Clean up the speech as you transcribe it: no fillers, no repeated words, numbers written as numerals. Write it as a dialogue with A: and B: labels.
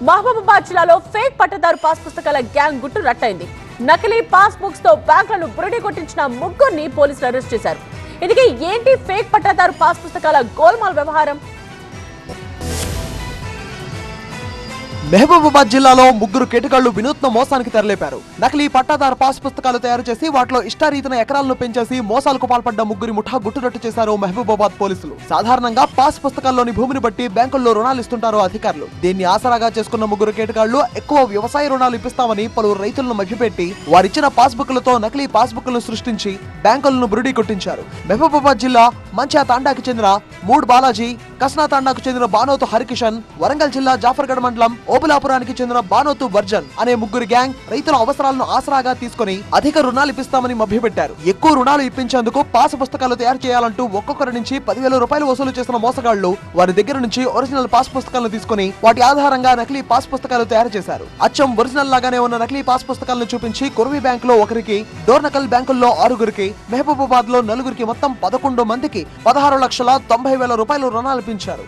A: మహబూబాబాద్ జిల్లాలో fake pattadar pass పుస్తకాల gang గుట్టు రట్టయింది. నకిలీ పాస్ బుక్స్ తో బ్యాంకులను బురిడి కొట్టించిన ముగ్గురిని పోలీసులు అరెస్ట్ చేశారు. ఇది ఏంటి ఫేక్ పట్టదారు పాస్ పుస్తకాల గోల్మాల్ వ్యవహారం?
B: మహబూబాబాద్ జిల్లాలో ముగ్గురు కేటుగాళ్లు వినూత్న మోసానికి తెరలేపారు. నకిలీ పట్టాదారు పాస్ పుస్తకాలు తయారు చేసి వాటిలో ఇష్టారీతిన ఎకరాలను పెంచేసి మోసాలకు పాల్పడ్డ ముగ్గురి ముఠా గుట్టురట్టు చేశారు మహబూబాబాద్ పోలీసులు. సాధారణంగా పాస్ పుస్తకాల్లోని భూమిని బట్టి బ్యాంకుల్లో రుణాలు ఇస్తుంటారు అధికారులు. దీన్ని ఆసరాగా చేసుకున్న ముగ్గురు కేటుగాళ్లు ఎక్కువ వ్యవసాయ రుణాలు ఇప్పిస్తామని పలువురు రైతులను మభ్యపెట్టి వారిచ్చిన పాస్ బుక్లతో నకిలీ పాస్ బుక్లను సృష్టించి బ్యాంకులను బురిడి కొట్టించారు. మహబూబాబాద్ జిల్లా మంచా తాండాకు చెందిన మూడ్ బాలాజీ, కస్నా తాండాకు చెందిన బానోతు హరికిషన్, వరంగల్ జిల్లా జాఫర్గఢ్ మండలం ఓబులాపురానికి చెందిన బానోతు వర్జన్ అనే ముగ్గురు గ్యాంగ్ రైతుల అవసరాలను ఆసరాగా తీసుకుని అధిక రుణాలు ఇప్పిస్తామని మభ్యపెట్టారు. ఎక్కువ రుణాలు ఇప్పించేందుకు పాస్ పుస్తకాలు తయారు చేయాలంటూ ఒక్కొక్కరి నుంచి 10,000 రూపాయలు వసూలు చేసిన మోసగాళ్లు వారి దగ్గర నుంచి ఒరిజినల్ పాస్ పుస్తకాలను తీసుకుని వాటి ఆధారంగా నకిలీ పాస్ పుస్తకాలు తయారు చేశారు. అచ్చం ఒరిజినల్ లాగానే ఉన్న నకిలీ పాస్ పుస్తకాలను చూపించి కుర్వి బ్యాంక్ లో ఒకరికి, డోర్నకల్ బ్యాంకుల్లో 6గురికి, మహబూబాబాద్ లో 4గురికి మొత్తం 11 మందికి 16,90,000 రూపాయలు రుణాలు ఇప్పించారు.